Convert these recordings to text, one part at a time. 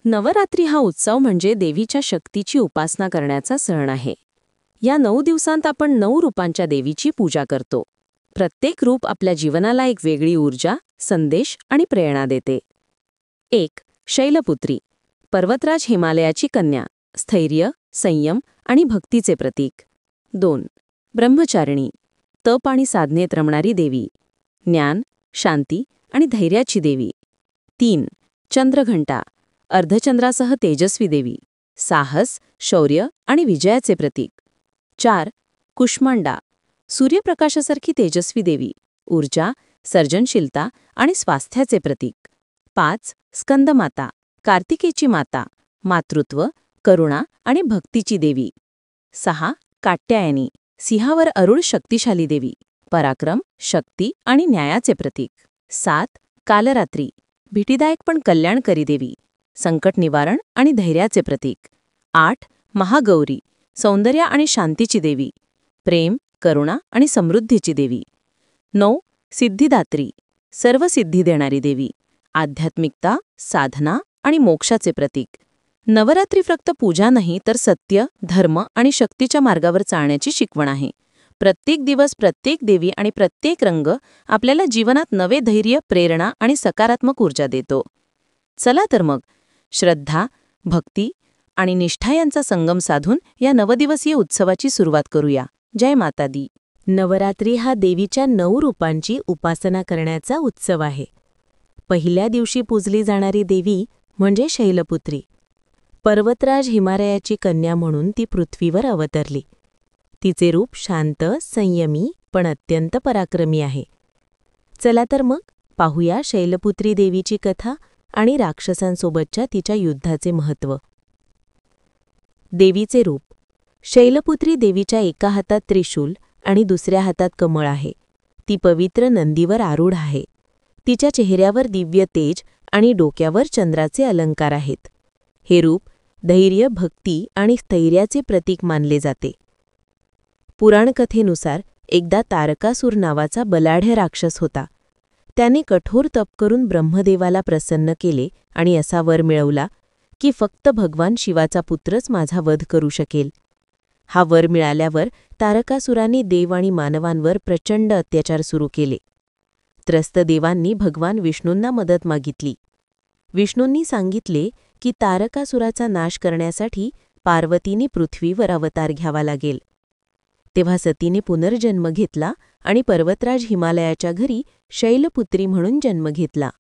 नवरात्री हा उत्सव म्हणजे देवीच्या शक्तीची उपासना करण्याचा सण आहे. या 9 दिवसांत आपण 9 रूपांच्या देवीची पूजा करतो. प्रत्येक रूप आपल्या जीवनाला एक वेगळी ऊर्जा, संदेश आणि प्रेरणा देते. 1. शैलपुत्री. पर्वतराज हिमालयाची कन्या, स्थैर्य, संयम आणि भक्तीचे प्रतीक. 2. ब्रह्मचारिणी. तप आणि साधनेत रमणारी देवी, ज्ञान, शांती आणि धैर्याची देवी. 3. चंद्रघंटा. अर्धचंद्रासह तेजस्वी देवी, साहस, शौर्य आणि विजयाचे प्रतीक. 4. कुष्मांडा. सूर्यप्रकाशासारखी तेजस्वी देवी, ऊर्जा, सर्जनशीलता आणि स्वास्थ्याचे प्रतीक. 5. स्कंदमाता. कार्तिकेची माता, मातृत्व, करुणा आणि भक्तीची देवी. 6. कात्यायनी. सिंहावर अरुळ शक्तिशाली देवी, पराक्रम, शक्ती आणि न्यायाचे प्रतीक. 7. कालरात्री. भीतीदायक पण कल्याणकरी देवी, संकट निवारण आणि धैर्याचे प्रतीक. 8. महागौरी. सौंदर्य आणि शांतीची देवी, प्रेम, करुणा आणि समृद्धीची देवी. 9. सिद्धिदात्री. सर्व सिद्धी देणारी देवी, आध्यात्मिकता, साधना आणि मोक्षाचे प्रतीक. नवरात्री फक्त पूजा नाही तर सत्य, धर्म आणि शक्तीच्या मार्गावर चालण्याची शिकवण आहे. प्रत्येक दिवस, प्रत्येक देवी आणि प्रत्येक रंग आपल्याला जीवनात नवे धैर्य, प्रेरणा आणि सकारात्मक ऊर्जा देतो. चला तर मग श्रद्धा, भक्ती आणि निष्ठा यांचा संगम साधून या नवदिवसीय उत्सवाची सुरुवात करूया. जय माता दी. नवरात्री हा देवीच्या 9 रूपांची उपासना करण्याचा उत्सव आहे. पहिल्या दिवशी पूजली जाणारी देवी म्हणजे शैलपुत्री. पर्वतराज हिमालयाची कन्या म्हणून ती पृथ्वीवर अवतरली. तिचे रूप शांत, संयमी पण अत्यंत पराक्रमी आहे. चला तर मग पाहूया शैलपुत्री देवीची कथा आणि राक्षसांसोबतच्या तिच्या युद्धाचे महत्त्व. देवीचे रूप. शैलपुत्री देवीच्या एका हातात त्रिशूल आणि दुसऱ्या हातात कमळ आहे. ती पवित्र नंदीवर आरूढ आहे. तिच्या चेहऱ्यावर दिव्य तेज आणि डोक्यावर चंद्राचे अलंकार आहेत. हे रूप धैर्य, भक्ती आणि स्थैर्याचे प्रतीक मानले जाते. पुराणकथेनुसार एकदा तारकासूर नावाचा बलाढ्य राक्षस होता. त्याने कठोर तप करून ब्रह्मदेवाला प्रसन्न केले आणि असा वर मिळवला की फक्त भगवान शिवाचा पुत्रच माझा वध करू शकेल. हा वर मिळाल्यावर तारकासुराने देव आणि मानवांवर प्रचंड अत्याचार सुरू केले. त्रस्त देवांनी भगवान विष्णूंना मदत मागितली. विष्णूंनी सांगितले की तारकासुराचा नाश करण्यासाठी पार्वतीने पृथ्वीवर अवतार घ्यावा लागेल. तेव्हा सतीने पुनर्जन्म घेतला आणि पर्वतराज हिमालयाच्या घरी शैलपुत्री म्हणून जन्म घेतला.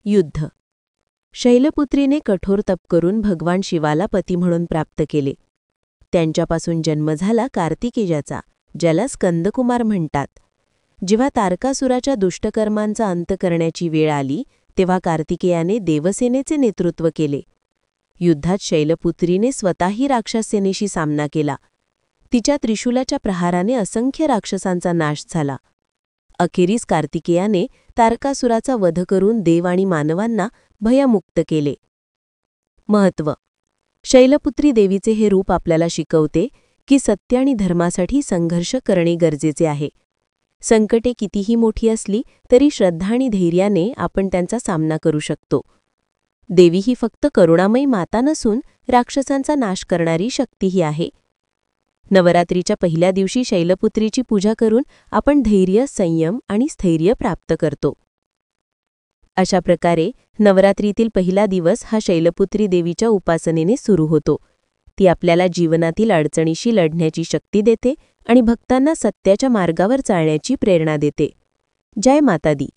युद्ध. शैलपुत्रीने कठोर तप करून भगवान शिवाला पती म्हणून प्राप्त केले. त्यांच्यापासून जन्म झाला कार्तिकेयाचा, ज्याला स्कंदकुमार म्हणतात. जेव्हा तारकासुराच्या दुष्टकर्मांचा अंत करण्याची वेळ आली तेव्हा कार्तिकेयाने देवसेनेचे नेतृत्व केले. युद्धात शैलपुत्रीने स्वतःही राक्षससेनेशी सामना केला. तिच्या त्रिशूलाच्या प्रहाराने असंख्य राक्षसांचा नाश झाला. अखेरीस कार्तिकेयाने तारकासुराचा वध करून देव आणि मानवांना भयमुक्त केले. महत्त्व. शैलपुत्री देवीचे हे रूप आपल्याला शिकवते की सत्य आणि धर्मासाठी संघर्ष करणे गरजेचे आहे. संकटे कितीही मोठी असली तरी श्रद्धा आणि धैर्याने आपण त्यांचा सामना करू शकतो. देवी ही फक्त करुणामयी माता नसून राक्षसांचा नाश करणारी शक्तीही आहे. नवरात्रीच्या पहिल्या दिवशी शैलपुत्रीची पूजा करून आपण धैर्य, संयम आणि स्थैर्य प्राप्त करतो. अशा प्रकारे नवरात्रीतील पहिला दिवस हा शैलपुत्री देवीच्या उपासनेने सुरू होतो. ती आपल्याला जीवनातील अडचणीशी लढण्याची शक्ती देते आणि भक्तांना सत्याच्या मार्गावर चालण्याची प्रेरणा देते. जय माता दी.